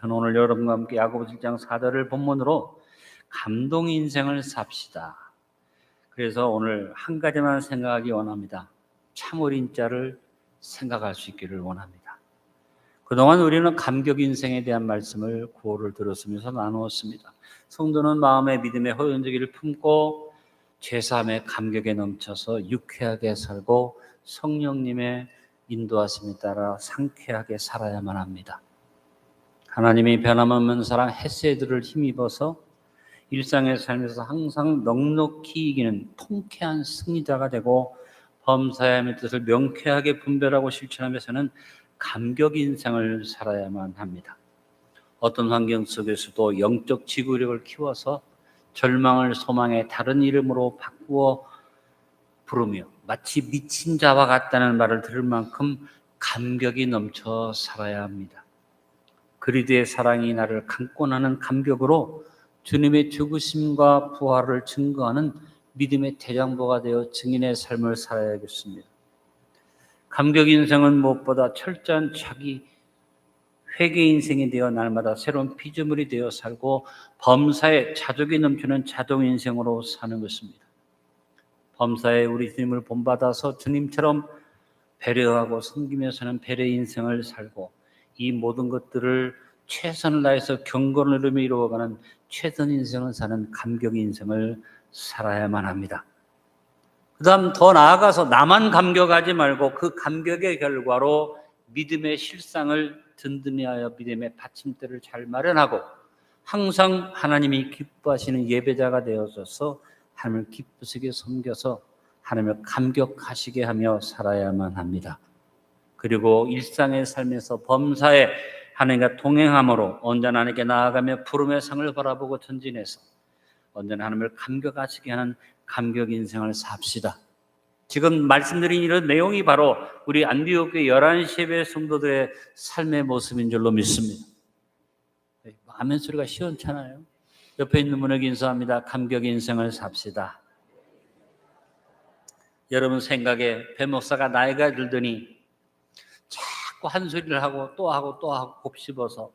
저는 오늘 여러분과 함께 야고보서 1장 4절을 본문으로 감동 인생을 삽시다. 그래서 오늘 한 가지만 생각하기 원합니다. 참어린 자를 생각할 수 있기를 원합니다. 그동안 우리는 감격 인생에 대한 말씀을 구호를 들었으면서 나누었습니다. 성도는 마음의 믿음의 호연지기를 품고 죄사함의 감격에 넘쳐서 유쾌하게 살고 성령님의 인도하심에 따라 상쾌하게 살아야만 합니다. 하나님이 변함없는 사랑 헤세드를 힘입어서 일상의 삶에서 항상 넉넉히 이기는 통쾌한 승리자가 되고 범사의 뜻을 명쾌하게 분별하고 실천하면서는 감격 인생을 살아야만 합니다. 어떤 환경 속에서도 영적 지구력을 키워서 절망을 소망의 다른 이름으로 바꾸어 부르며 마치 미친 자와 같다는 말을 들을 만큼 감격이 넘쳐 살아야 합니다. 그리스도의 사랑이 나를 강권하는 감격으로 주님의 죽으심과 부활을 증거하는 믿음의 대장보가 되어 증인의 삶을 살아야겠습니다. 감격 인생은 무엇보다 철저한 자기 회개 인생이 되어 날마다 새로운 피조물이 되어 살고 범사에 자족이 넘치는 자동 인생으로 사는 것입니다. 범사에 우리 주님을 본받아서 주님처럼 배려하고 섬기며 사는 배려 인생을 살고 이 모든 것들을 최선을 다해서 경건을 이루며 이루어가는 최선 인생을 사는 감격 인생을 살아야만 합니다. 그 다음 더 나아가서 나만 감격하지 말고 그 감격의 결과로 믿음의 실상을 든든히 하여 믿음의 받침대를 잘 마련하고 항상 하나님이 기뻐하시는 예배자가 되어져서 하나님을 기쁘시게 섬겨서 하나님을 감격하시게 하며 살아야만 합니다. 그리고 일상의 삶에서 범사에 하나님과 동행함으로 언제나 하나님께 나아가며 부름의 상을 바라보고 전진해서 언제나 하나님을 감격하시게 하는 감격 인생을 삽시다. 지금 말씀드린 이런 내용이 바로 우리 안디옥교회 11시 예배 성도들의 삶의 모습인 줄로 믿습니다. 아멘 소리가 시원찮아요. 옆에 있는 분에게 인사합니다. 감격 인생을 삽시다. 여러분 생각에 배 목사가 나이가 들더니 자꾸 한 소리를 하고 또 하고 또 하고 곱씹어서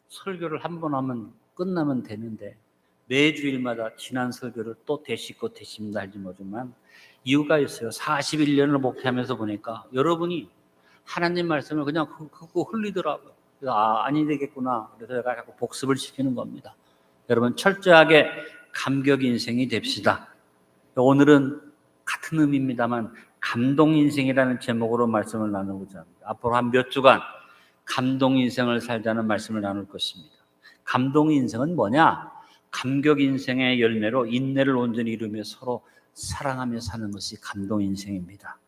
설교를 한 번 하면 끝나면 되는데 매주일마다 지난 설교를 또 되씹고 되씹는다 할지 모르지만 이유가 있어요. 41년을 목회하면서 보니까 여러분이 하나님 말씀을 그냥 흙고 흘리더라고요. 그래서 아니 되겠구나. 그래서 제가 자꾸 복습을 시키는 겁니다. 여러분 철저하게 감격 인생이 됩시다. 오늘은 같은 의미입니다만 감동 인생이라는 제목으로 말씀을 나누고자 합니다. 앞으로 한 몇 주간 감동 인생을 살자는 말씀을 나눌 것입니다. 감동 인생은 뭐냐? 감격 인생의 열매로 인내를 온전히 이루며 서로 사랑하며 사는 것이 감동 인생입니다.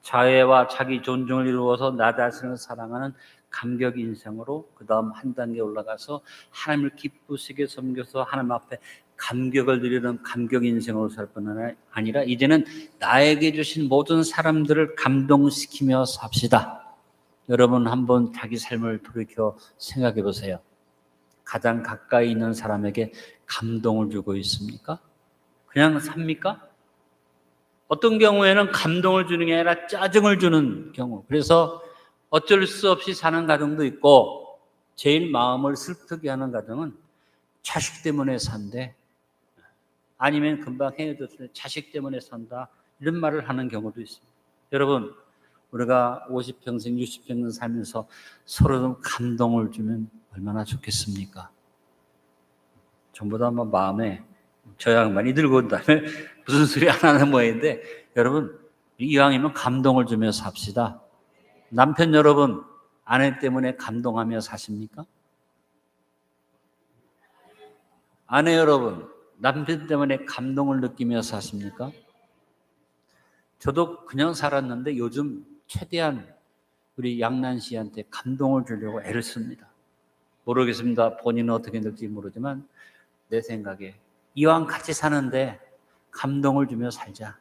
자애와 자기 존중을 이루어서 나 자신을 사랑하는 감격 인생으로 그 다음 한 단계 올라가서 하나님을 기쁘시게 섬겨서 하나님 앞에 감격을 누리는 감격 인생으로 살 뿐 아니라 이제는 나에게 주신 모든 사람들을 감동시키며 삽시다. 여러분 한번 자기 삶을 돌이켜 생각해 보세요. 가장 가까이 있는 사람에게 감동을 주고 있습니까? 그냥 삽니까? 어떤 경우에는 감동을 주는 게 아니라 짜증을 주는 경우. 그래서 어쩔 수 없이 사는 가정도 있고 제일 마음을 슬프게 하는 가정은 자식 때문에 산대. 아니면 금방 헤어졌을 때 자식 때문에 산다. 이런 말을 하는 경우도 있습니다. 여러분 우리가 50평생 60평생 살면서 서로 좀 감동을 주면 얼마나 좋겠습니까? 전부 다 마음에 저 양반이 들고 온 다음에 무슨 소리 안 하는 모양인데 여러분 이왕이면 감동을 주며 삽시다. 남편 여러분 아내 때문에 감동하며 사십니까? 아내 여러분 남편 때문에 감동을 느끼며 사십니까? 저도 그냥 살았는데 요즘 최대한 우리 양난 씨한테 감동을 주려고 애를 씁니다. 모르겠습니다. 본인은 어떻게 느낄지 모르지만 내 생각에 이왕 같이 사는데 감동을 주며 살자.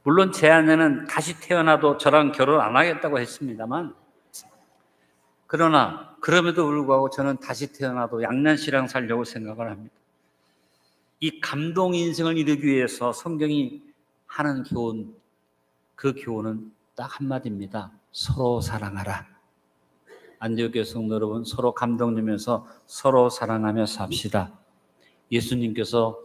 물론 제 아내는 다시 태어나도 저랑 결혼 안 하겠다고 했습니다만 그러나 그럼에도 불구하고 저는 다시 태어나도 양난 씨랑 살려고 생각을 합니다. 이 감동 인생을 이루기 위해서 성경이 하는 교훈, 그 교훈은 딱 한마디입니다. 서로 사랑하라. 안디옥 성도 여러분, 서로 감동 주면서 서로 사랑하며 삽시다. 예수님께서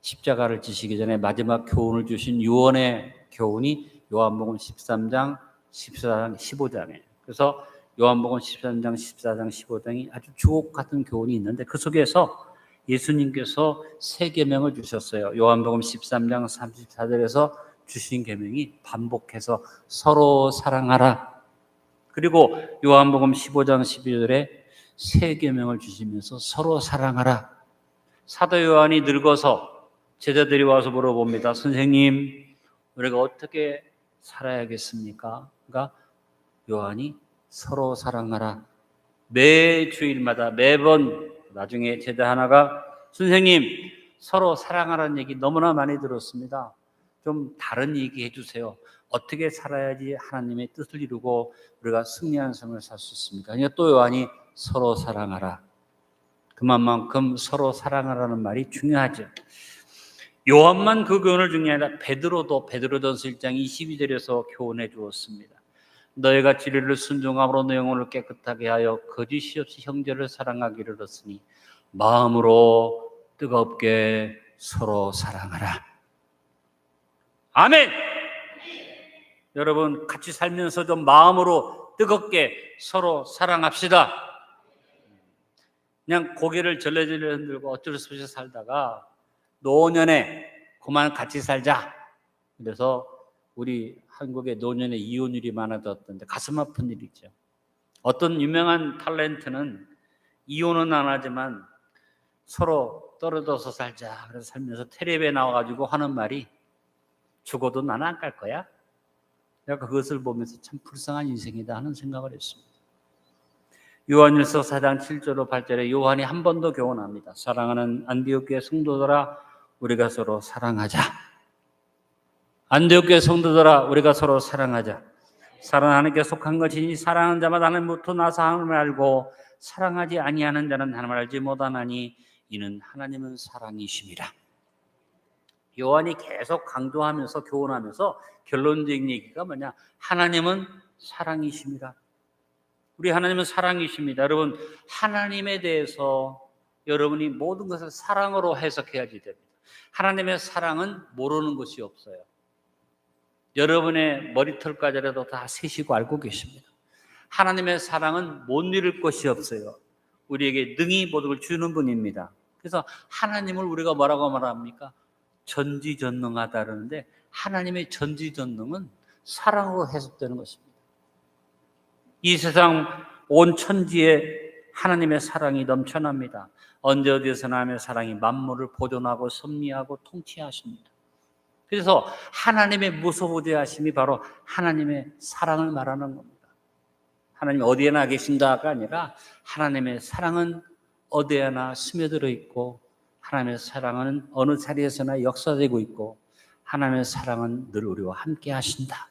십자가를 지시기 전에 마지막 교훈을 주신 유언의 교훈이 요한복음 13장, 14장, 15장이에요. 그래서 요한복음 13장, 14장, 15장이 아주 주옥 같은 교훈이 있는데 그 속에서 예수님께서 세 계명을 주셨어요. 요한복음 13장 34절에서 주신 계명이 반복해서 서로 사랑하라. 그리고 요한복음 15장 12절에 세 계명을 주시면서 서로 사랑하라. 사도 요한이 늙어서 제자들이 와서 물어봅니다. 선생님, 우리가 어떻게 살아야겠습니까? 그러니까 요한이 서로 사랑하라. 매 주일마다 매번 나중에 제자 하나가 선생님, 서로 사랑하라는 얘기 너무나 많이 들었습니다. 좀 다른 얘기 해주세요. 어떻게 살아야지 하나님의 뜻을 이루고 우리가 승리하는 삶을 살 수 있습니까? 그러니까 또 요한이 서로 사랑하라. 그만큼 서로 사랑하라는 말이 중요하죠. 요한만 그 교훈을 중요히 아니라 베드로도 베드로전서 1장 22절에서 교훈해 주었습니다. 너희가 진리를 순종함으로 너 영혼을 깨끗하게 하여 거짓이 없이 형제를 사랑하기를 얻었으니 마음으로 뜨겁게 서로 사랑하라. 아멘. 여러분 같이 살면서 좀 마음으로 뜨겁게 서로 사랑합시다. 그냥 고개를 절레절레 흔들고 어쩔 수 없이 살다가 노년에 그만 같이 살자. 그래서 우리 한국의 노년에 이혼율이 많아졌던데 가슴 아픈 일이죠. 어떤 유명한 탤런트는 이혼은 안 하지만 서로 떨어져서 살자. 그래서 살면서 텔레비에 나와가지고 하는 말이 죽어도 나는 안 갈 거야. 내가 그것을 보면서 참 불쌍한 인생이다 하는 생각을 했습니다. 요한일서 4장 7절로 8절에 요한이 한 번 더 교훈합니다. 사랑하는 안디옥 교회 성도들아 우리가 서로 사랑하자. 안디옥 교회 성도들아 우리가 서로 사랑하자. 사랑은 하나님께 속한 것이니 사랑하는 자마다 하나님부터 나서 하나님을 알고 사랑하지 아니하는 자는 하나님을 알지 못하나니 이는 하나님은 사랑이심이라. 요한이 계속 강조하면서 교훈하면서 결론적인 얘기가 뭐냐? 하나님은 사랑이심이라. 우리 하나님은 사랑이십니다. 여러분 하나님에 대해서 여러분이 모든 것을 사랑으로 해석해야지 됩니다. 하나님의 사랑은 모르는 것이 없어요. 여러분의 머리털까지라도 다 세시고 알고 계십니다. 하나님의 사랑은 못 이룰 것이 없어요. 우리에게 능히 모든 걸 주는 분입니다. 그래서 하나님을 우리가 뭐라고 말합니까? 전지전능하다 그러는데 하나님의 전지전능은 사랑으로 해석되는 것입니다. 이 세상 온 천지에 하나님의 사랑이 넘쳐납니다. 언제 어디서나 하나님의 사랑이 만물을 보존하고 섭리하고 통치하십니다. 그래서 하나님의 무소부재하심이 바로 하나님의 사랑을 말하는 겁니다. 하나님이 어디에나 계신다가 아니라 하나님의 사랑은 어디에나 스며들어 있고 하나님의 사랑은 어느 자리에서나 역사되고 있고 하나님의 사랑은 늘 우리와 함께 하신다.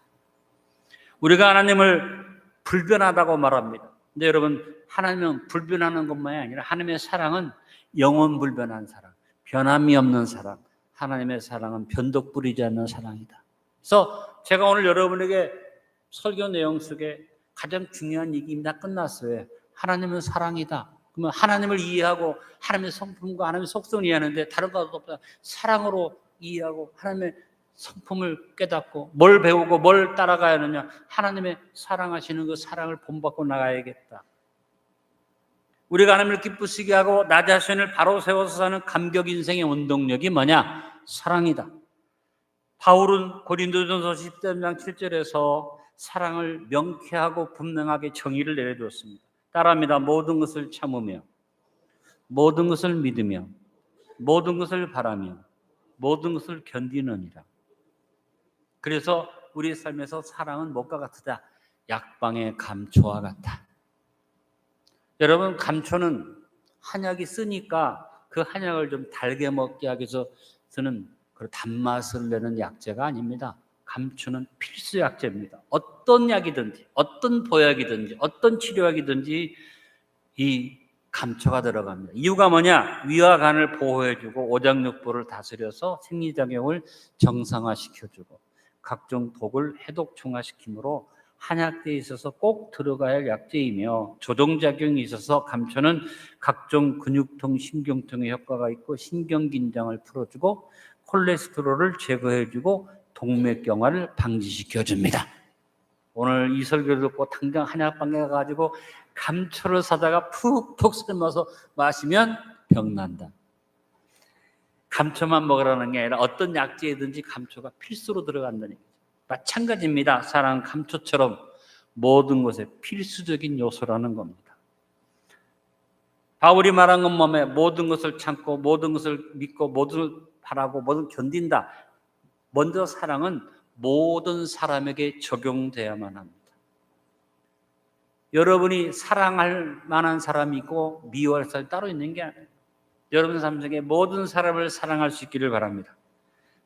우리가 하나님을 불변하다고 말합니다. 근데 여러분 하나님은 불변하는 것만이 아니라 하나님의 사랑은 영원불변한 사랑, 변함이 없는 사랑. 하나님의 사랑은 변덕 부리지 않는 사랑이다. 그래서 제가 오늘 여러분에게 설교 내용 속에 가장 중요한 얘기입니다. 끝났어요. 하나님은 사랑이다. 그러면 하나님을 이해하고 하나님의 성품과 하나님의 속성을 이해하는데 다른 것도 없다. 사랑으로 이해하고 하나님의 성품을 깨닫고 뭘 배우고 뭘 따라가야 하느냐. 하나님의 사랑하시는 그 사랑을 본받고 나가야겠다. 우리가 하나님을 기쁘시게 하고 나 자신을 바로 세워서 사는 감격 인생의 원동력이 뭐냐? 사랑이다. 바울은 고린도전서 13장 7절에서 사랑을 명쾌하고 분명하게 정의를 내려주었습니다. 따라합니다. 모든 것을 참으며 모든 것을 믿으며 모든 것을 바라며 모든 것을 견디느니라. 그래서 우리 삶에서 사랑은 무엇과 같으다? 약방의 감초와 같다. 여러분 감초는 한약이 쓰니까 그 한약을 좀 달게 먹게 하기 위해서는 그 단맛을 내는 약재가 아닙니다. 감초는 필수 약재입니다. 어떤 약이든지 어떤 보약이든지 어떤 치료약이든지 이 감초가 들어갑니다. 이유가 뭐냐? 위와 간을 보호해주고 오장육부를 다스려서 생리작용을 정상화시켜주고 각종 독을 해독 중화시키므로 한약재에 있어서 꼭 들어가야 할 약재이며 조정작용이 있어서 감초는 각종 근육통, 신경통에 효과가 있고 신경긴장을 풀어주고 콜레스테롤을 제거해주고 동맥경화를 방지시켜줍니다. 오늘 이 설교를 듣고 당장 한약방에 가가지고 감초를 사다가 푹푹 삶아서 마시면 병난다. 감초만 먹으라는 게 아니라 어떤 약재이든지 감초가 필수로 들어간다는 얘기죠. 마찬가지입니다. 사랑은 감초처럼 모든 것에 필수적인 요소라는 겁니다. 바울이 말한 건 뭐며 모든 것을 참고 모든 것을 믿고 모든 것을 바라고 모든 것을 견딘다. 먼저 사랑은 모든 사람에게 적용돼야만 합니다. 여러분이 사랑할 만한 사람이 있고 미워할 사람이 따로 있는 게 아니에요. 여러분 삶 속에 모든 사람을 사랑할 수 있기를 바랍니다.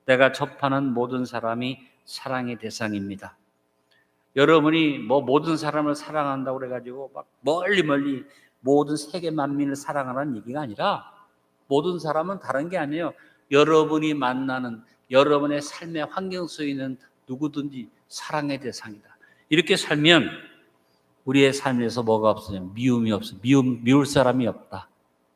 내가 접하는 모든 사람이 사랑의 대상입니다. 여러분이 모든 사람을 사랑한다고 그래가지고 막 멀리 모든 세계 만민을 사랑하라는 얘기가 아니라 모든 사람은 다른 게 아니에요. 여러분이 만나는 여러분의 삶의 환경 속에 있는 누구든지 사랑의 대상이다. 이렇게 살면 우리의 삶에서 뭐가 없어요? 미움이 없어. 미울 사람이 없다.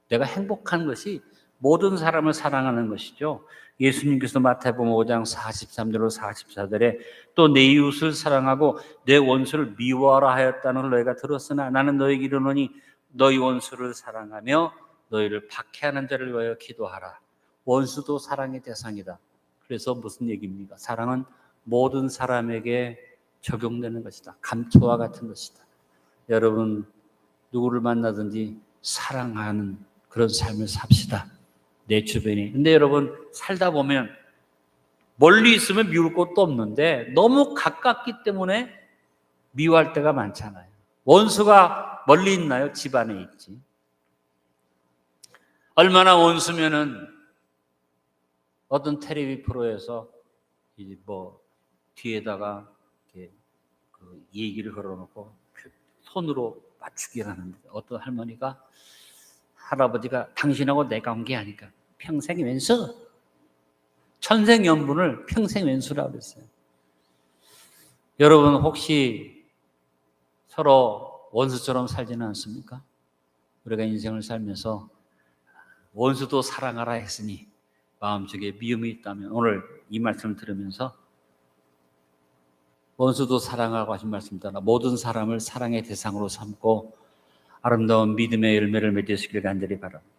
내가 행복한 것이 모든 사람을 사랑하는 것이죠. 예수님께서 마태복음 5장 43절로 44절에 또 내 이웃을 사랑하고 내 원수를 미워하라 하였다는 걸 너희가 들었으나 나는 너희에게 이르노니 너희 원수를 사랑하며 너희를 박해하는 자를 위하여 기도하라. 원수도 사랑의 대상이다. 그래서 무슨 얘기입니까? 사랑은 모든 사람에게 적용되는 것이다. 감초와 같은 것이다. 여러분 누구를 만나든지 사랑하는 그런 삶을 삽시다. 내 주변에. 근데 여러분 살다 보면 멀리 있으면 미울 것도 없는데 너무 가깝기 때문에 미워할 때가 많잖아요. 원수가 멀리 있나요? 집안에 있지. 얼마나 원수면은 어떤 텔레비 프로에서 이제 뒤에다가 이렇게 그 얘기를 걸어놓고 손으로 맞추기를 하는데 어떤 할머니가 할아버지가 당신하고 내 관계 아니까 평생 왼수, 천생연분을 평생 왼수라고 그랬어요. 여러분 혹시 서로 원수처럼 살지는 않습니까? 우리가 인생을 살면서 원수도 사랑하라 했으니 마음속에 미움이 있다면 오늘 이 말씀을 들으면서 원수도 사랑하라고 하신 말씀 따라 모든 사람을 사랑의 대상으로 삼고 아름다운 믿음의 열매를 맺으시길 간절히 바랍니다.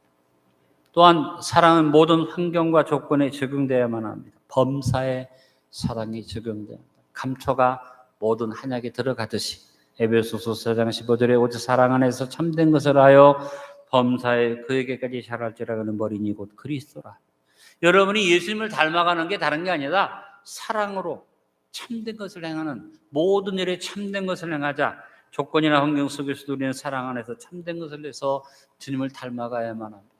또한 사랑은 모든 환경과 조건에 적용되어야만 합니다. 범사에 사랑이 적용돼야 합니다. 감초가 모든 한약에 들어가듯이 에베소서 4장 15절에 오직 사랑 안에서 참된 것을 하여 범사에 그에게까지 자랄지라 하는 머리니 곧 그리스도라. 여러분이 예수님을 닮아가는 게 다른 게 아니라 사랑으로 참된 것을 행하는 모든 일에 참된 것을 행하자. 조건이나 환경 속에서도 우리는 사랑 안에서 참된 것을 해서 주님을 닮아가야만 합니다.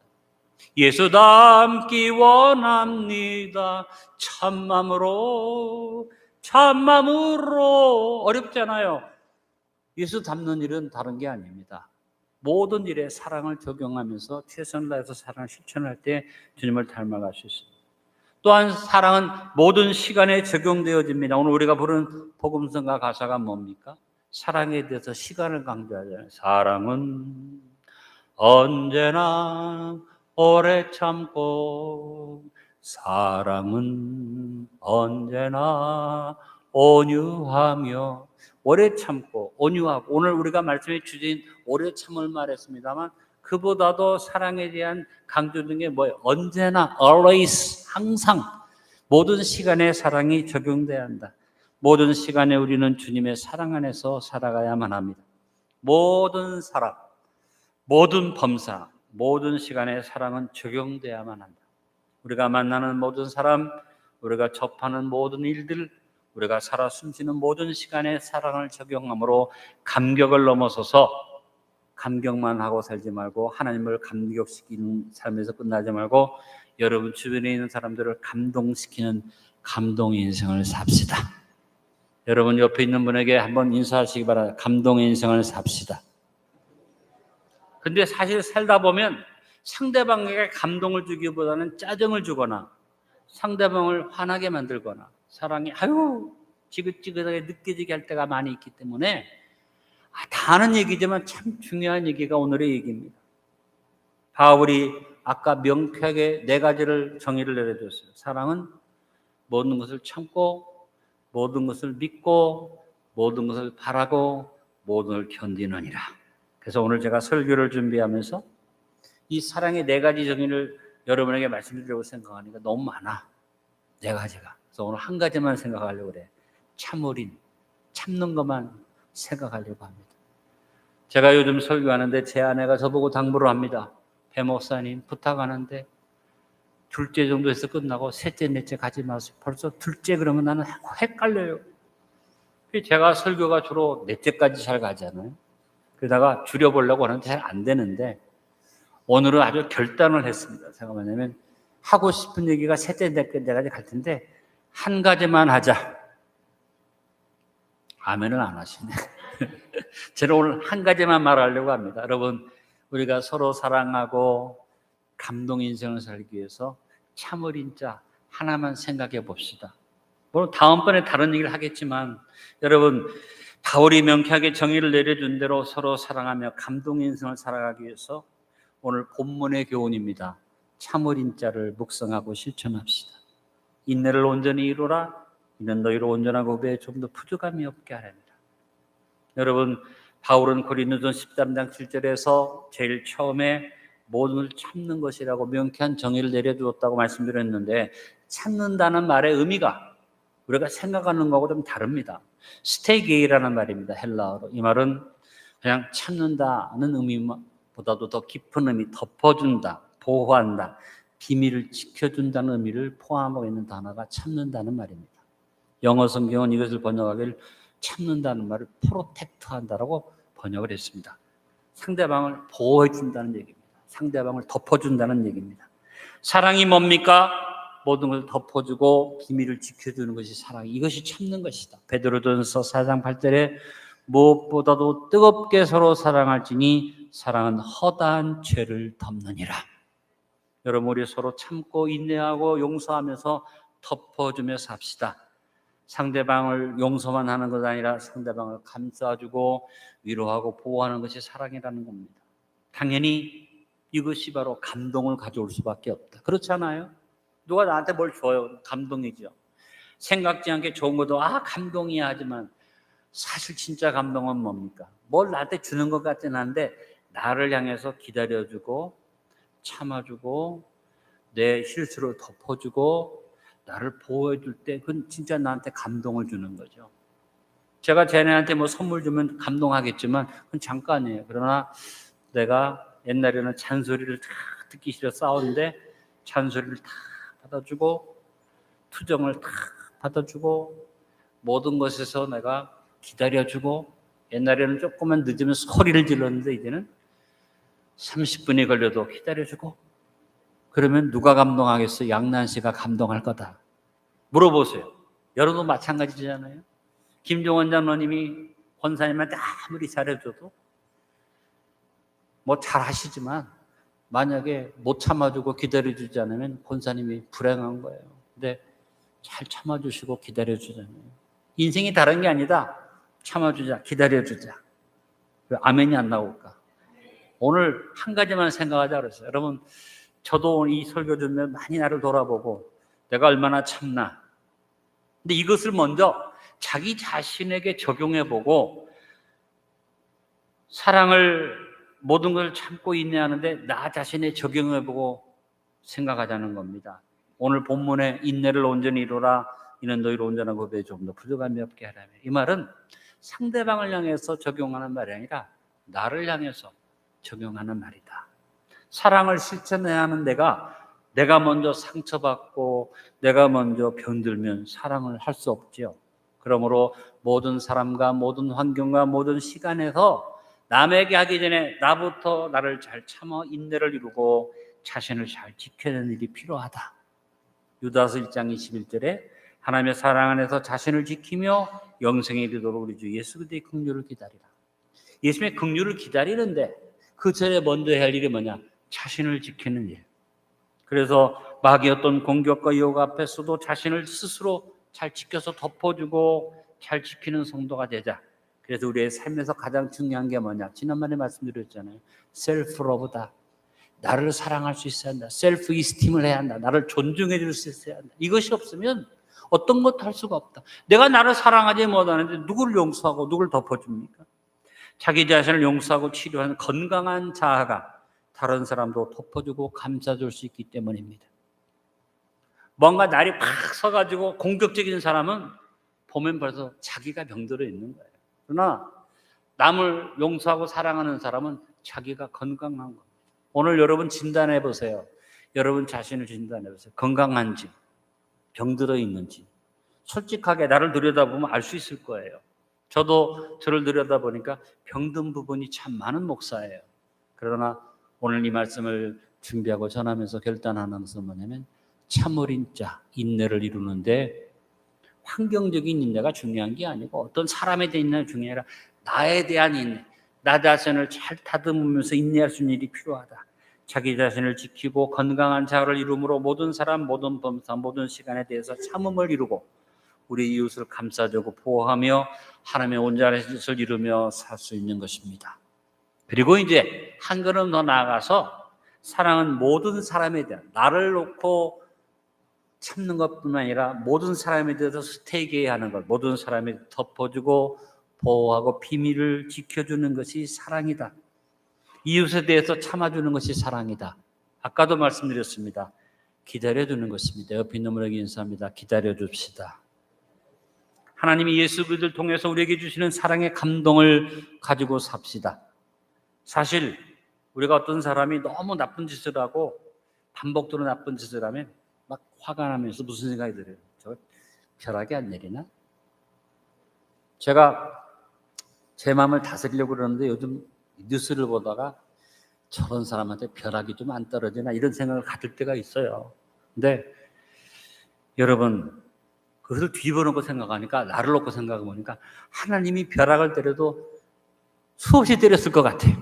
예수 닮기 원합니다. 참마음으로 어렵잖아요. 예수 닮는 일은 다른 게 아닙니다. 모든 일에 사랑을 적용하면서 최선을 다해서 사랑을 실천할 때 주님을 닮아갈 수 있습니다. 또한 사랑은 모든 시간에 적용되어집니다. 오늘 우리가 부른 복음성가 가사가 뭡니까? 사랑에 대해서 시간을 강조하잖아요. 사랑은 언제나 오래 참고 사랑은 언제나 온유하며 오래 참고 온유하고 오늘 우리가 말씀의 주제인 오래 참을 말했습니다만 그보다도 사랑에 대한 강조된 게 뭐예요? 언제나 always 항상 모든 시간에 사랑이 적용돼야 한다. 모든 시간에 우리는 주님의 사랑 안에서 살아가야만 합니다. 모든 사람, 모든 범사, 모든 시간에 사랑은 적용돼야만 한다. 우리가 만나는 모든 사람, 우리가 접하는 모든 일들, 우리가 살아 숨쉬는 모든 시간에 사랑을 적용함으로 감격을 넘어서서 감격만 하고 살지 말고 하나님을 감격시키는 삶에서 끝나지 말고 여러분 주변에 있는 사람들을 감동시키는 감동의 인생을 삽시다. 여러분 옆에 있는 분에게 한번 인사하시기 바랍니다. 감동의 인생을 삽시다. 근데 사실 살다 보면 상대방에게 감동을 주기보다는 짜증을 주거나 상대방을 화나게 만들거나 사랑이 아유 지긋지긋하게 느껴지게 할 때가 많이 있기 때문에 다 아는 얘기지만 참 중요한 얘기가 오늘의 얘기입니다. 바울이 아까 명쾌하게 4가지를 정의를 내려줬어요. 사랑은 모든 것을 참고, 모든 것을 믿고, 모든 것을 바라고, 모든 것을 견디느니라. 그래서 오늘 제가 설교를 준비하면서 이 사랑의 4가지 정의를 여러분에게 말씀드리려고 생각하니까 너무 많아. 4가지가. 그래서 오늘 한 가지만 생각하려고 그래. 참으린, 참는 것만 생각하려고 합니다. 제가 요즘 설교하는데 제 아내가 저보고 당부를 합니다. 배 목사님 부탁하는데 둘째 정도에서 끝나고 셋째, 넷째 가지 마세요. 벌써 둘째 그러면 나는 헷갈려요. 제가 설교가 주로 넷째까지 잘 가잖아요. 그러다가 줄여보려고 하는데 잘 안 되는데 오늘은 아주 결단을 했습니다. 제가 뭐냐면 하고 싶은 얘기가 셋째, 넷째까지 갈 텐데 한 가지만 하자. 아멘은 안 하시네. 저는 오늘 한 가지만 말하려고 합니다. 여러분, 우리가 서로 사랑하고 감동 인생을 살기 위해서 참으린 자 하나만 생각해 봅시다. 물론 다음번에 다른 얘기를 하겠지만 여러분, 바울이 명쾌하게 정의를 내려준 대로 서로 사랑하며 감동 인생을 살아가기 위해서 오늘 본문의 교훈입니다. 참으린 자를 묵상하고 실천합시다. 인내를 온전히 이루라. 이는 너희로 온전하고 후배에 좀 더 부족함이 없게 하랍니다. 여러분, 바울은 고린도전 13장 7절에서 제일 처음에 모든 걸 참는 것이라고 명쾌한 정의를 내려주었다고 말씀드렸는데 참는다는 말의 의미가 우리가 생각하는 거하고 좀 다릅니다. 스테게이라는 말입니다. 헬라어로. 이 말은 그냥 참는다는 의미보다도 더 깊은 의미, 덮어준다, 보호한다, 비밀을 지켜준다는 의미를 포함하고 있는 단어가 참는다는 말입니다. 영어 성경은 이것을 번역하기를 참는다는 말을 프로텍트한다라고 번역을 했습니다. 상대방을 보호해준다는 얘기입니다. 상대방을 덮어준다는 얘기입니다. 사랑이 뭡니까? 모든 걸 덮어주고 비밀을 지켜주는 것이 사랑. 이것이 참는 것이다. 베드로전서 4장 8절에 무엇보다도 뜨겁게 서로 사랑할지니 사랑은 허다한 죄를 덮느니라. 여러분, 우리 서로 참고 인내하고 용서하면서 덮어주며 삽시다. 상대방을 용서만 하는 것 아니라 상대방을 감싸주고 위로하고 보호하는 것이 사랑이라는 겁니다. 당연히 이것이 바로 감동을 가져올 수밖에 없다. 그렇지 않아요? 누가 나한테 뭘 줘요? 감동이죠. 생각지 않게 좋은 것도 감동이야 하지만 사실 진짜 감동은 뭡니까? 뭘 나한테 주는 것 같진 않은데 나를 향해서 기다려주고 참아주고 내 실수를 덮어주고 나를 보호해줄 때 그건 진짜 나한테 감동을 주는 거죠. 제가 쟤네한테 뭐 선물 주면 감동하겠지만 그건 잠깐이에요. 그러나 내가 옛날에는 잔소리를 다 듣기 싫어 싸우는데 잔소리를 다 받아주고 투정을 다 받아주고 모든 것에서 내가 기다려주고 옛날에는 조금만 늦으면 소리를 질렀는데 이제는 30분이 걸려도 기다려주고 그러면 누가 감동하겠어요? 양난 씨가 감동할 거다. 물어보세요. 여러분도 마찬가지잖아요. 김종원 장로님이 권사님한테 아무리 잘해줘도 뭐 잘하시지만 만약에 못 참아주고 기다려주지 않으면 권사님이 불행한 거예요. 근데 잘 참아주시고 기다려주잖아요. 인생이 다른 게 아니다. 참아주자, 기다려주자. 왜 아멘이 안 나올까? 오늘 한 가지만 생각하자 그랬어요. 여러분, 저도 이 설교 듣면 많이 나를 돌아보고 내가 얼마나 참나. 근데 이것을 먼저 자기 자신에게 적용해보고 사랑을 모든 걸 참고 인내하는데 나 자신에 적용해보고 생각하자는 겁니다. 오늘 본문에 인내를 온전히 이루라. 이는 너희로 온전하고 후배에 좀 더 부족함이 없게 하라며. 이 말은 상대방을 향해서 적용하는 말이 아니라 나를 향해서 적용하는 말이다. 사랑을 실천해야 하는 내가 먼저 상처받고 내가 먼저 병들면 사랑을 할 수 없지요. 그러므로 모든 사람과 모든 환경과 모든 시간에서 남에게 하기 전에 나부터 나를 잘 참아 인내를 이루고 자신을 잘 지켜내는 일이 필요하다. 유다서 1장 21절에 하나님의 사랑 안에서 자신을 지키며 영생에 이르도록 우리 주 예수 그리스도의 긍휼을 기다리라. 예수님의 긍휼을 기다리는데 그 전에 먼저 해야 할 일이 뭐냐? 자신을 지키는 일. 그래서 마귀 어떤 공격과 유혹 앞에서도 자신을 스스로 잘 지켜서 덮어주고 잘 지키는 성도가 되자. 그래서 우리의 삶에서 가장 중요한 게 뭐냐? 지난번에 말씀드렸잖아요. 셀프 러브다. 나를 사랑할 수 있어야 한다. 셀프 이스팀을 해야 한다. 나를 존중해 줄 수 있어야 한다. 이것이 없으면 어떤 것도 할 수가 없다. 내가 나를 사랑하지 못하는데 누구를 용서하고 누구를 덮어줍니까? 자기 자신을 용서하고 치료하는 건강한 자아가 다른 사람도 덮어주고 감싸줄 수 있기 때문입니다. 뭔가 날이 팍 서가지고 공격적인 사람은 보면 벌써 자기가 병들어 있는 거예요. 그러나 남을 용서하고 사랑하는 사람은 자기가 건강한 거예요. 오늘 여러분 진단해 보세요. 여러분 자신을 진단해 보세요. 건강한지, 병들어 있는지. 솔직하게 나를 들여다보면 알 수 있을 거예요. 저도 저를 들여다보니까 병든 부분이 참 많은 목사예요. 그러나 오늘 이 말씀을 준비하고 전하면서 결단하는 것은 뭐냐면 참어린 자, 인내를 이루는데 환경적인 인내가 중요한 게 아니고 어떤 사람에 대한 인내가 중요한 게 아니라 나에 대한 인내, 나 자신을 잘 다듬으면서 인내할 수 있는 일이 필요하다. 자기 자신을 지키고 건강한 자아를 이루므로 모든 사람, 모든 범사, 모든 시간에 대해서 참음을 이루고 우리 이웃을 감싸주고 보호하며 하나님의 온전한 뜻을 이루며 살 수 있는 것입니다. 그리고 이제 한 걸음 더 나아가서 사랑은 모든 사람에 대한 나를 놓고 참는 것뿐만 아니라 모든 사람에 대해서 스테이게 하는 것, 모든 사람에 덮어주고 보호하고 비밀을 지켜주는 것이 사랑이다. 이웃에 대해서 참아주는 것이 사랑이다. 아까도 말씀드렸습니다. 기다려주는 것입니다. 옆에 있는 분에게 인사합니다. 기다려줍시다. 하나님이 예수 그리스도를 통해서 우리에게 주시는 사랑의 감동을 가지고 삽시다. 사실 우리가 어떤 사람이 너무 나쁜 짓을 하고 반복적으로 나쁜 짓을 하면 막 화가 나면서 무슨 생각이 들어요? 저 벼락이 안 내리나? 제가 제 마음을 다스리려고 그러는데 요즘 뉴스를 보다가 저런 사람한테 벼락이 좀 안 떨어지나 이런 생각을 가질 때가 있어요. 근데 여러분 그것을 뒤집어놓고 생각하니까 나를 놓고 생각해보니까 하나님이 벼락을 때려도 수없이 때렸을 것 같아요.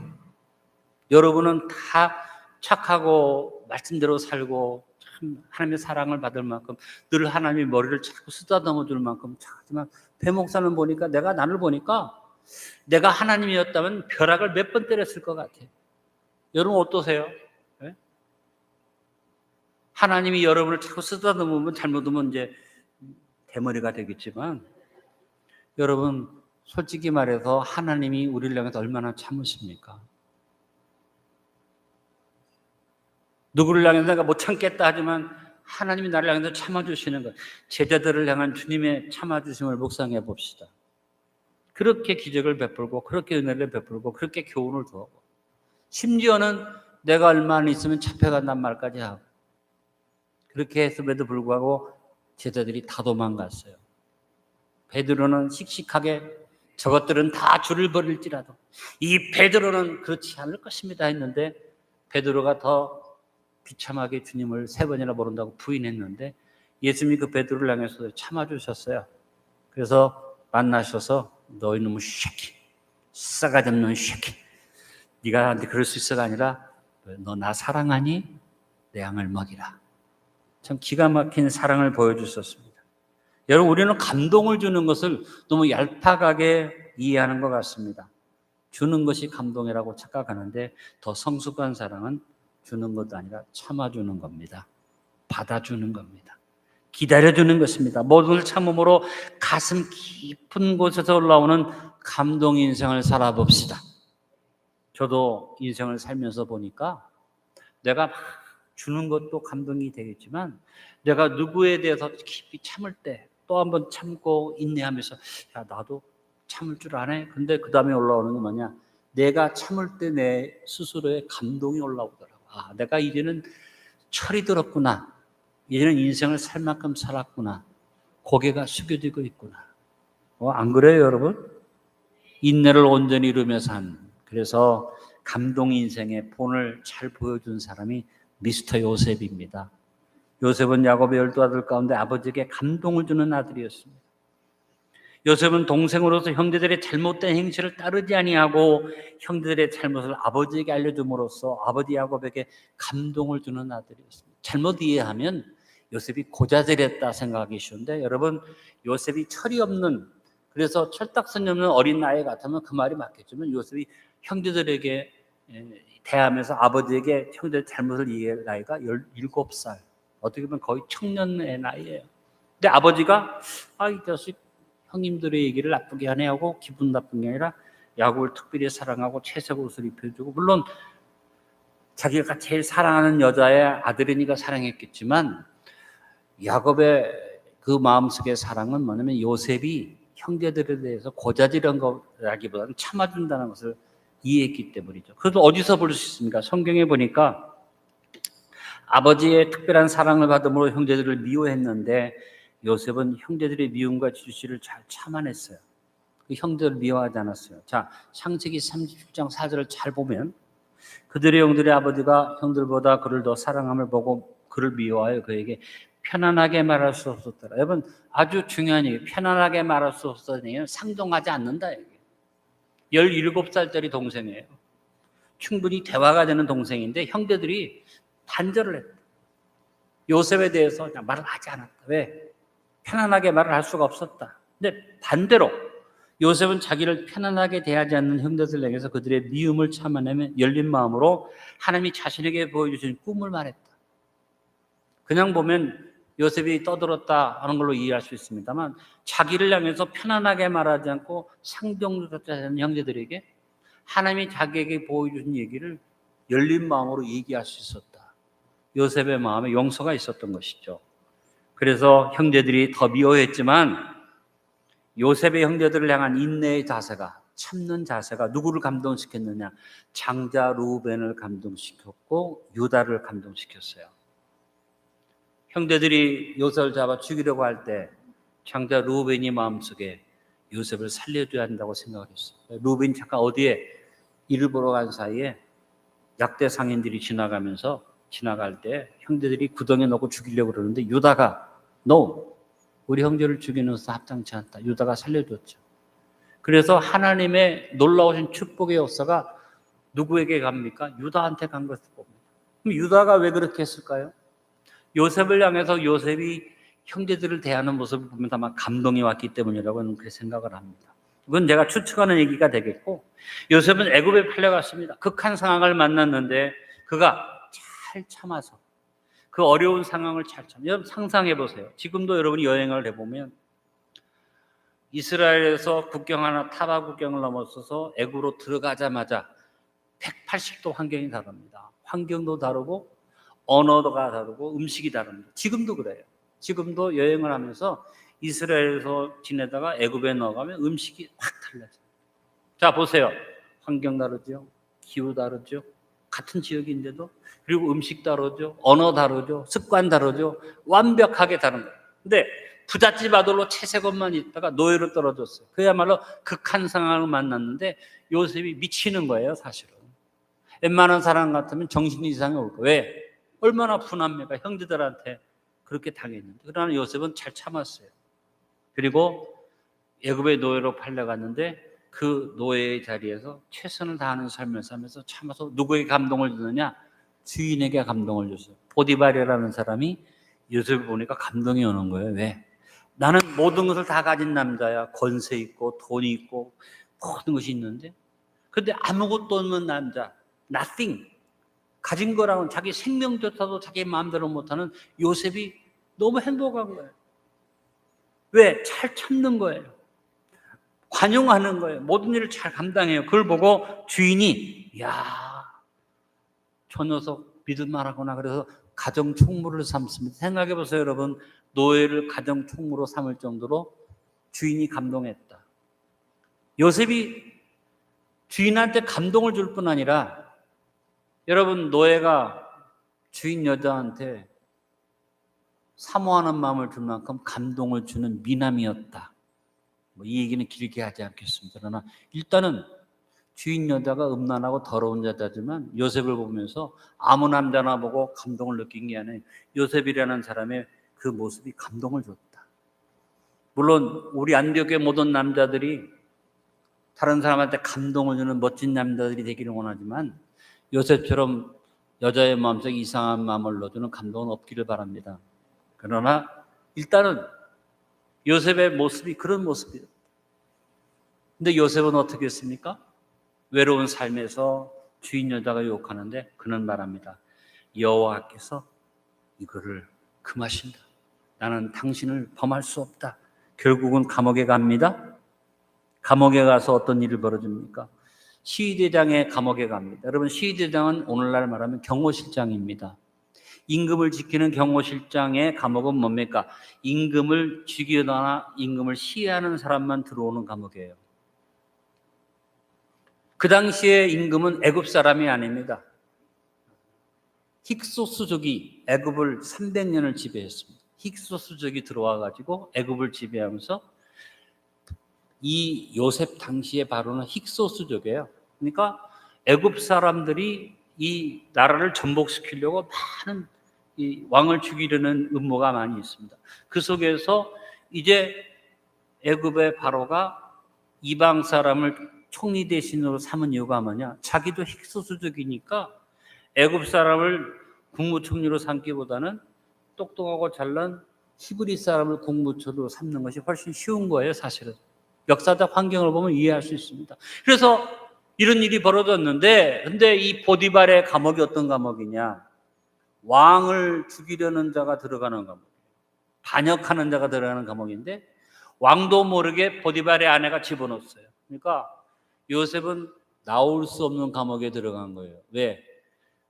여러분은 다 착하고 말씀대로 살고 참 하나님의 사랑을 받을 만큼 늘 하나님의 머리를 자꾸 쓰다듬어 줄 만큼 하지만 배 목사는 보니까 내가 나를 보니까 내가 하나님이었다면 벼락을 몇 번 때렸을 것 같아요. 여러분 어떠세요? 네? 하나님이 여러분을 자꾸 쓰다듬으면 잘못하면 이제 대머리가 되겠지만 여러분 솔직히 말해서 하나님이 우리를 향해서 얼마나 참으십니까? 누구를 향해서 내가 못 참겠다 하지만 하나님이 나를 향해서 참아주시는 것, 제자들을 향한 주님의 참아주심을 묵상해 봅시다. 그렇게 기적을 베풀고 그렇게 은혜를 베풀고 그렇게 교훈을 주고 심지어는 내가 얼마나 있으면 잡혀간단 말까지 하고 그렇게 했음에도 불구하고 제자들이 다 도망갔어요. 베드로는 씩씩하게 저것들은 다 줄을 버릴지라도 이 베드로는 그렇지 않을 것입니다 했는데 베드로가 더 비참하게 주님을 3번이나 모른다고 부인했는데 예수님이 그 베드로를 향해서 참아주셨어요. 그래서 만나셔서 너 이놈의 새끼, 싸가지 없는 새끼, 네가 나한테 그럴 수 있어가 아니라 너 나 사랑하니 내 양을 먹이라. 참 기가 막힌 사랑을 보여주셨습니다. 여러분 우리는 감동을 주는 것을 너무 얄팍하게 이해하는 것 같습니다. 주는 것이 감동이라고 착각하는데 더 성숙한 사랑은 주는 것도 아니라 참아주는 겁니다. 받아주는 겁니다. 기다려주는 것입니다. 모든 참음으로 가슴 깊은 곳에서 올라오는 감동 인생을 살아봅시다. 저도 인생을 살면서 보니까 내가 막 주는 것도 감동이 되겠지만 내가 누구에 대해서 깊이 참을 때 또 한 번 참고 인내하면서 야 나도 참을 줄 아네. 근데 그 다음에 올라오는 게 뭐냐? 내가 참을 때 내 스스로의 감동이 올라오더라고. 아, 내가 이제는 철이 들었구나. 이제는 인생을 살 만큼 살았구나. 고개가 숙여지고 있구나. 안 그래요, 여러분? 인내를 온전히 이루며 산. 그래서 감동 인생의 본을 잘 보여준 사람이 미스터 요셉입니다. 요셉은 야곱의 12아들 가운데 아버지에게 감동을 주는 아들이었습니다. 요셉은 동생으로서 형제들의 잘못된 행실을 따르지 아니하고 형제들의 잘못을 아버지에게 알려줌으로써 아버지 야곱에게 감동을 주는 아들이었습니다. 잘못 이해하면 요셉이 고자질했다 생각하기 쉬운데 여러분 요셉이 철이 없는 그래서 철딱선이 없는 어린 나이 같으면 그 말이 맞겠지만 요셉이 형제들에게 대하면서 아버지에게 형제의 잘못을 이해할 나이가 17살. 어떻게 보면 거의 청년의 나이예요. 근데 아버지가 이 자식 형님들의 얘기를 나쁘게 하네 하고 기분 나쁜 게 아니라 야곱을 특별히 사랑하고 채색 옷을 입혀주고, 물론 자기가 제일 사랑하는 여자의 아들이니까 사랑했겠지만 야곱의 그 마음속의 사랑은 뭐냐면 요셉이 형제들에 대해서 고자질한 거라기보다는 참아준다는 것을 이해했기 때문이죠. 그래서 어디서 볼 수 있습니까? 성경에 보니까 아버지의 특별한 사랑을 받음으로 형제들을 미워했는데 요셉은 형제들의 미움과 질시를 잘 참아냈어요. 그 형제를 미워하지 않았어요. 자, 창세기 37장 4절을 잘 보면 그들의 형들의 아버지가 형들보다 그를 더 사랑함을 보고 그를 미워하여 그에게 편안하게 말할 수 없었더라. 여러분, 아주 중요한 얘기, 편안하게 말할 수 없었다는 얘기는 상종하지 않는다. 17살짜리 동생이에요. 충분히 대화가 되는 동생인데 형제들이 단절을 했다. 요셉에 대해서 그냥 말을 하지 않았다. 왜? 편안하게 말을 할 수가 없었다. 근데 반대로 요셉은 자기를 편안하게 대하지 않는 형제들에게서 그들의 미움을 참아내며 열린 마음으로 하나님이 자신에게 보여주신 꿈을 말했다. 그냥 보면 요셉이 떠들었다 하는 걸로 이해할 수 있습니다만 자기를 향해서 편안하게 말하지 않고 상종하지 않는 형제들에게 하나님이 자기에게 보여주신 얘기를 열린 마음으로 얘기할 수 있었다. 요셉의 마음에 용서가 있었던 것이죠. 그래서 형제들이 더 미워했지만 요셉의 형제들을 향한 인내의 자세가, 참는 자세가 누구를 감동시켰느냐? 장자 루벤을 감동시켰고 유다를 감동시켰어요. 형제들이 요셉을 잡아 죽이려고 할 때 장자 루벤이 마음속에 요셉을 살려줘야 한다고 생각을 했어요. 루벤이 잠깐 어디에 일을 보러 간 사이에 약대 상인들이 지나갈 때 형제들이 구덩이에 넣고 죽이려고 그러는데 유다가 No, 우리 형제를 죽이는 것은 합당치 않다. 유다가 살려줬죠. 그래서 하나님의 놀라우신 축복의 역사가 누구에게 갑니까? 유다한테 간 것을 봅니다. 그럼 유다가 왜 그렇게 했을까요? 요셉을 향해서 요셉이 형제들을 대하는 모습을 보면 아마 감동이 왔기 때문이라고 저는 그렇게 생각을 합니다. 이건 제가 추측하는 얘기가 되겠고, 요셉은 애굽에 팔려갔습니다. 극한 상황을 만났는데 그가 잘 참아서 그 어려운 상황을 잘 참아. 여러분 상상해 보세요. 지금도 여러분이 여행을 해보면 이스라엘에서 국경 하나 타바 국경을 넘어서서 애굽으로 들어가자마자 180도 환경이 다릅니다. 환경도 다르고 언어가 다르고 음식이 다릅니다. 지금도 그래요. 지금도 여행을 하면서 이스라엘에서 지내다가 애굽에 나가면 음식이 확 달라져요. 자 보세요. 환경 다르죠. 기후 다르죠. 같은 지역인데도. 그리고 음식 다르죠. 언어 다르죠. 습관 다르죠. 완벽하게 다른 거예요. 근데 부잣집 아들로 채색옷만 입다가 노예로 떨어졌어요. 그야말로 극한 상황을 만났는데 요셉이 미치는 거예요. 사실은. 웬만한 사람 같으면 정신 이상이 올 거예요. 왜? 얼마나 분합니까? 형제들한테 그렇게 당했는데. 그러나 요셉은 잘 참았어요. 그리고 애굽의 노예로 팔려갔는데 그 노예의 자리에서 최선을 다하는 삶을 살면서 참아서 누구에게 감동을 주느냐? 주인에게 감동을 줬어요. 보디발이라는 사람이 요셉을 보니까 감동이 오는 거예요. 왜? 나는 모든 것을 다 가진 남자야. 권세 있고 돈이 있고 모든 것이 있는데 그런데 아무것도 없는 남자, nothing. 가진 거랑은 자기 생명조차도 자기 마음대로 못하는 요셉이 너무 행복한 거예요. 왜? 잘 참는 거예요. 관용하는 거예요. 모든 일을 잘 감당해요. 그걸 보고 주인이 저 녀석 믿을만하구나. 그래서 가정 총무를 삼습니다. 생각해 보세요, 여러분. 노예를 가정 총무로 삼을 정도로 주인이 감동했다. 요셉이 주인한테 감동을 줄 뿐 아니라 여러분 노예가 주인 여자한테 사모하는 마음을 줄 만큼 감동을 주는 미남이었다. 이 얘기는 길게 하지 않겠습니다. 그러나 일단은 주인 여자가 음란하고 더러운 여자지만 요셉을 보면서 아무 남자나 보고 감동을 느낀 게 아니라 요셉이라는 사람의 그 모습이 감동을 줬다. 물론 우리 안디옥의 모든 남자들이 다른 사람한테 감동을 주는 멋진 남자들이 되기를 원하지만 요셉처럼 여자의 마음속에 이상한 마음을 넣어주는 감동은 없기를 바랍니다. 그러나 일단은 요셉의 모습이 그런 모습이에요. 근데 요셉은 어떻게 했습니까? 외로운 삶에서 주인 여자가 유혹하는데 그는 말합니다. 여호와께서 이거를 금하신다. 나는 당신을 범할 수 없다. 결국은 감옥에 갑니다. 감옥에 가서 어떤 일이 벌어집니까? 시위대장의 감옥에 갑니다. 여러분, 시위대장은 오늘날 말하면 경호실장입니다. 임금을 지키는 경호실장의 감옥은 뭡니까? 임금을 죽이거나 임금을 시해하는 사람만 들어오는 감옥이에요. 그 당시에 임금은 애굽 사람이 아닙니다. 힉소스족이 애굽을 300년을 지배했습니다. 힉소스족이 들어와 가지고 애굽을 지배하면서 이 요셉 당시의 바로는 힉소스족이에요. 그러니까 애굽 사람들이 이 나라를 전복시키려고 많은 이 왕을 죽이려는 음모가 많이 있습니다. 그 속에서 이제 애굽의 바로가 이방 사람을 총리 대신으로 삼은 이유가 뭐냐? 자기도 힉소스족이니까 애굽 사람을 국무총리로 삼기보다는 똑똑하고 잘난 히브리 사람을 국무총리로 삼는 것이 훨씬 쉬운 거예요, 사실은. 역사적 환경을 보면 이해할 수 있습니다. 그래서 이런 일이 벌어졌는데, 근데 이 보디발의 감옥이 어떤 감옥이냐? 왕을 죽이려는 자가 들어가는 감옥, 반역하는 자가 들어가는 감옥인데 왕도 모르게 보디발의 아내가 집어넣었어요. 그러니까 요셉은 나올 수 없는 감옥에 들어간 거예요. 왜?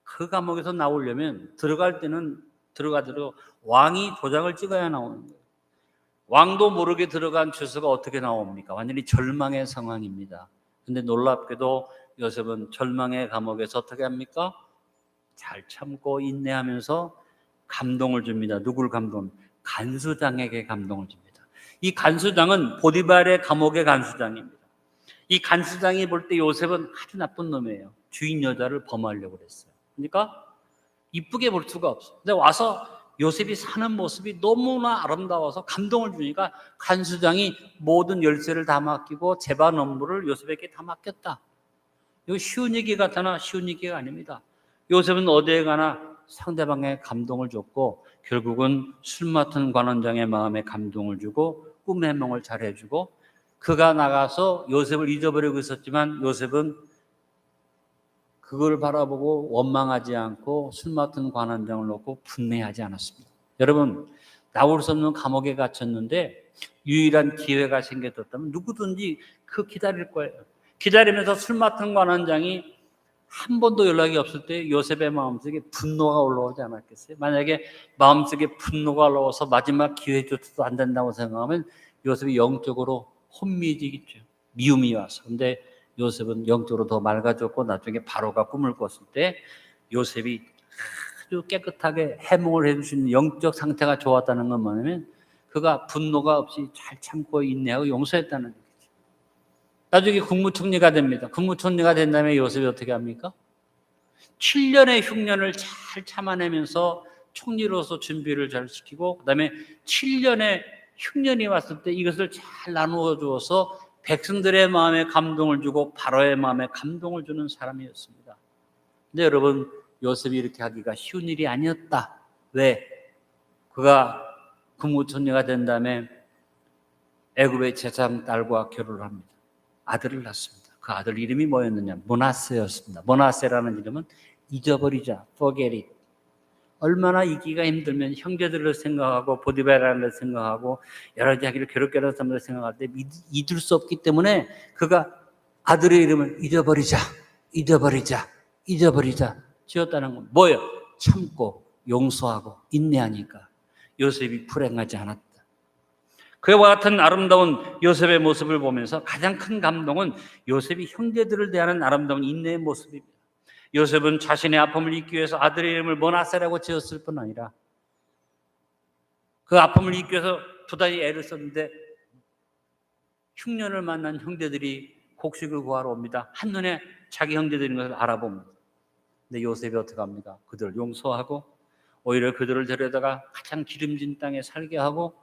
그 감옥에서 나오려면 들어갈 때는 들어가도록 왕이 도장을 찍어야 나오는 거예요. 왕도 모르게 들어간 죄수가 어떻게 나옵니까? 완전히 절망의 상황입니다. 근데 놀랍게도 요셉은 절망의 감옥에서 어떻게 합니까? 잘 참고 인내하면서 감동을 줍니다. 누굴 감동? 간수장에게 감동을 줍니다. 이 간수장은 보디발의 감옥의 간수장입니다. 이 간수장이 볼 때 요셉은 아주 나쁜 놈이에요. 주인 여자를 범하려고 그랬어요. 그러니까 이쁘게 볼 수가 없어요. 근데 와서 요셉이 사는 모습이 너무나 아름다워서 감동을 주니까 간수장이 모든 열쇠를 다 맡기고 재반 업무를 요셉에게 다 맡겼다. 이거 쉬운 얘기 같으나 쉬운 얘기가 아닙니다. 요셉은 어디에 가나 상대방의 감동을 줬고 결국은 술 맡은 관원장의 마음에 감동을 주고 꿈의 해몽을 잘해주고 그가 나가서 요셉을 잊어버리고 있었지만 요셉은 그걸 바라보고 원망하지 않고 술 맡은 관원장을 놓고 분해하지 않았습니다. 여러분, 나올 수 없는 감옥에 갇혔는데 유일한 기회가 생겼다면 누구든지 그 기다릴 거예요. 기다리면서 술 맡은 관원장이 한 번도 연락이 없을 때 요셉의 마음속에 분노가 올라오지 않았겠어요? 만약에 마음속에 분노가 올라와서 마지막 기회조차도 안 된다고 생각하면 요셉이 영적으로 혼미해지겠죠. 미움이 와서. 근데 요셉은 영적으로 더 맑아졌고 나중에 바로가 꿈을 꿨을 때 요셉이 아주 깨끗하게 해몽을 해주시는 영적 상태가 좋았다는 건 뭐냐면 그가 분노가 없이 잘 참고 인내하고 용서했다는 얘기죠. 나중에 국무총리가 됩니다. 국무총리가 된 다음에 요셉이 어떻게 합니까? 7년의 흉년을 잘 참아내면서 총리로서 준비를 잘 시키고 그다음에 7년의 흉년이 왔을 때 이것을 잘 나누어 주어서 백성들의 마음에 감동을 주고 바로의 마음에 감동을 주는 사람이었습니다. 근데 여러분, 요셉이 이렇게 하기가 쉬운 일이 아니었다. 왜? 그가 국무총리가 된 다음에 애굽의 제사장 딸과 결혼을 합니다. 아들을 낳습니다. 그 아들 이름이 뭐였느냐? 므낫세였습니다. 므낫세라는 이름은 잊어버리자, forget it. 얼마나 잊기가 힘들면 형제들을 생각하고 보디발을 생각하고 여러 자기를 괴롭게 하는 사람들을 생각할 때 잊을 수 없기 때문에 그가 아들의 이름을 잊어버리자 지었다는 건 뭐예요? 참고 용서하고 인내하니까 요셉이 불행하지 않았다. 그와 같은 아름다운 요셉의 모습을 보면서 가장 큰 감동은 요셉이 형제들을 대하는 아름다운 인내의 모습입니다. 요셉은 자신의 아픔을 잊기 위해서 아들의 이름을 므낫세라고 지었을 뿐 아니라 그 아픔을 잊기 위해서 부단히 애를 썼는데 흉년을 만난 형제들이 곡식을 구하러 옵니다. 한눈에 자기 형제들인 것을 알아봅니다. 근데 요셉이 어떻게 합니까? 그들을 용서하고 오히려 그들을 데려다가 가장 기름진 땅에 살게 하고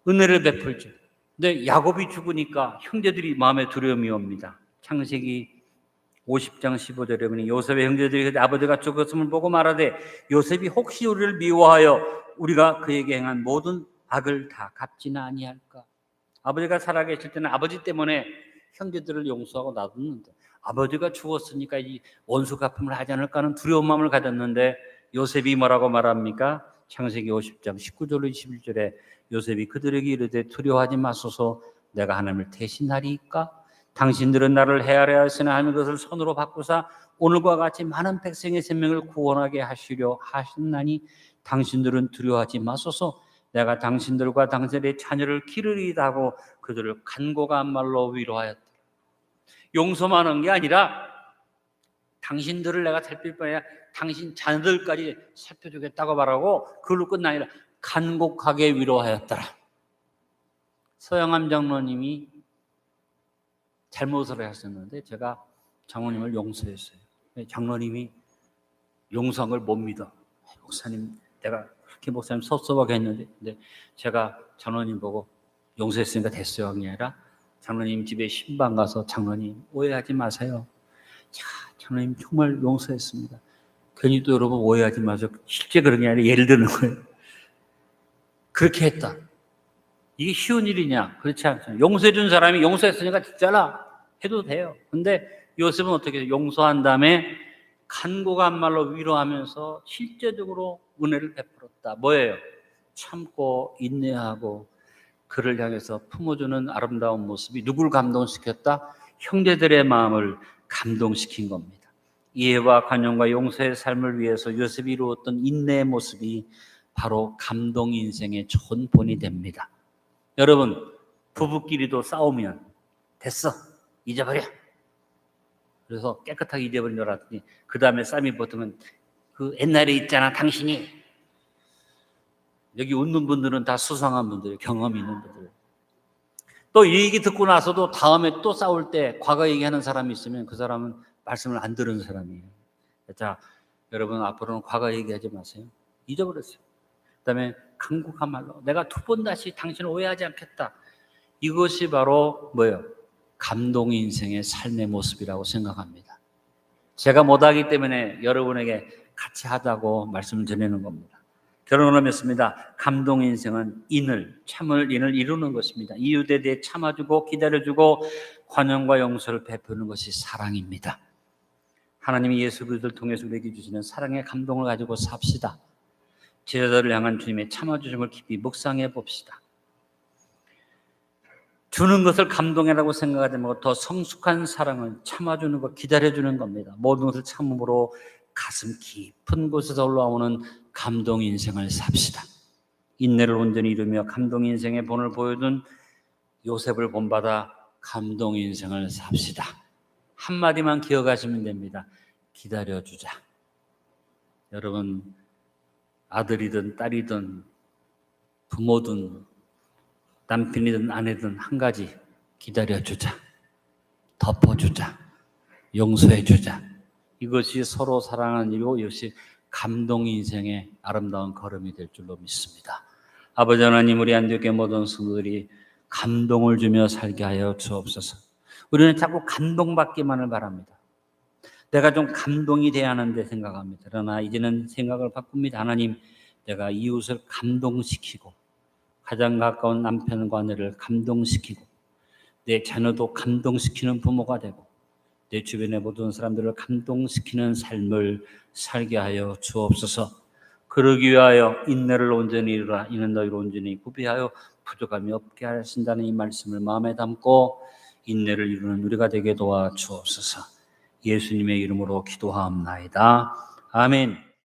은혜를 베풀죠. 근데 야곱이 죽으니까 형제들이 마음에 두려움이 옵니다. 창세기 50장 15절에 보니 요셉의 형제들이 아버지가 죽었음을 보고 말하되 요셉이 혹시 우리를 미워하여 우리가 그에게 행한 모든 악을 다 갚지는 아니할까? 아버지가 살아계실 때는 아버지 때문에 형제들을 용서하고 놔뒀는데 아버지가 죽었으니까 이 원수 갚음을 하지 않을까 하는 두려운 마음을 가졌는데 요셉이 뭐라고 말합니까? 창세기 50장 19절로 21절에 요셉이 그들에게 이르되 두려워하지 마소서 내가 하나님을 대신하리이까? 당신들은 나를 헤아려 하였으나 하는 것을 손으로 바꾸사 오늘과 같이 많은 백성의 생명을 구원하게 하시려 하셨나니 당신들은 두려워하지 마소서 내가 당신들과 당신의 자녀를 기르리이다 하고 그들을 간곡한 말로 위로하였다. 용서만 한 게 아니라 당신들을 내가 살필 뿐 아니라 당신 자녀들까지 살펴주겠다고 말하고 그걸로 끝나는 아니라 간곡하게 위로하였더라. 서영암 장로님이 잘못을 하셨는데 제가 장로님을 용서했어요. 장로님이 용서한 걸 못 믿어. 목사님 내가 그렇게 목사님 섭섭하게 했는데 근데 제가 장로님 보고 용서했으니까 됐어요 하는 게 아니라 장로님 집에 신방 가서 장로님 오해하지 마세요. 자, 장로님 정말 용서했습니다. 괜히 또 여러분 오해하지 마세요. 실제 그런 게 아니라 예를 드는 거예요. 그렇게 했다. 이게 쉬운 일이냐? 그렇지 않잖아요. 용서해 준 사람이 용서했으니까 진짜라 해도 돼요. 근데 요셉은 어떻게 해요? 용서한 다음에 간곡한 말로 위로하면서 실제적으로 은혜를 베풀었다. 뭐예요? 참고 인내하고 그를 향해서 품어주는 아름다운 모습이 누굴 감동시켰다? 형제들의 마음을 감동시킨 겁니다. 이해와 관용과 용서의 삶을 위해서 요셉이 이루었던 인내의 모습이 바로 감동 인생의 좋은 본이 됩니다. 여러분, 부부끼리도 싸우면 됐어, 잊어버려. 그래서 깨끗하게 잊어버린 줄 알았더니 그 다음에 쌈이 붙으면 그 옛날에 있잖아 당신이. 여기 웃는 분들은 다 수상한 분들이에요. 경험이 있는 분들. 또 이 얘기 듣고 나서도 다음에 또 싸울 때 과거 얘기하는 사람이 있으면 그 사람은 말씀을 안 들은 사람이에요. 자, 여러분 앞으로는 과거 얘기하지 마세요. 잊어버렸어요. 그 다음에 간곡한 말로 내가 두 번 다시 당신을 오해하지 않겠다. 이것이 바로 뭐예요? 감동 인생의 삶의 모습이라고 생각합니다. 제가 못하기 때문에 여러분에게 같이 하자고 말씀을 드리는 겁니다. 결론을 맺습니다. 감동 인생은 참을 인을 이루는 것입니다. 이웃에 대해 참아주고 기다려주고 관용과 용서를 베푸는 것이 사랑입니다. 하나님이 예수 그리스도를 통해서 우리에게 주시는 사랑의 감동을 가지고 삽시다. 제자들을 향한 주님의 참아주심을 깊이 묵상해 봅시다. 주는 것을 감동이라고 생각하지 말고 더 성숙한 사랑은 참아주는 것, 기다려주는 겁니다. 모든 것을 참음으로 가슴 깊은 곳에서 올라오는 감동 인생을 삽시다. 인내를 온전히 이루며 감동 인생의 본을 보여준 요셉을 본받아 감동 인생을 삽시다. 한마디만 기억하시면 됩니다. 기다려주자. 여러분, 아들이든 딸이든 부모든 남편이든 아내든 한 가지 기다려주자. 덮어주자. 용서해주자. 이것이 서로 사랑하는 일이고 이것이 감동 인생의 아름다운 걸음이 될 줄로 믿습니다. 아버지 하나님, 우리 안디옥의 모든 성도들이 감동을 주며 살게 하여 주옵소서. 우리는 자꾸 감동받기만을 바랍니다. 내가 좀 감동이 돼야 하는데 생각합니다. 그러나 이제는 생각을 바꿉니다. 하나님, 내가 이웃을 감동시키고 가장 가까운 남편과 아내를 감동시키고 내 자녀도 감동시키는 부모가 되고 내 주변의 모든 사람들을 감동시키는 삶을 살게 하여 주옵소서. 그러기 위하여 인내를 온전히 이루라. 이는 너희를 온전히 구비하여 부족함이 없게 하신다는 이 말씀을 마음에 담고 인내를 이루는 우리가 되게 도와주옵소서. 예수님의 이름으로 기도하옵나이다. 아멘.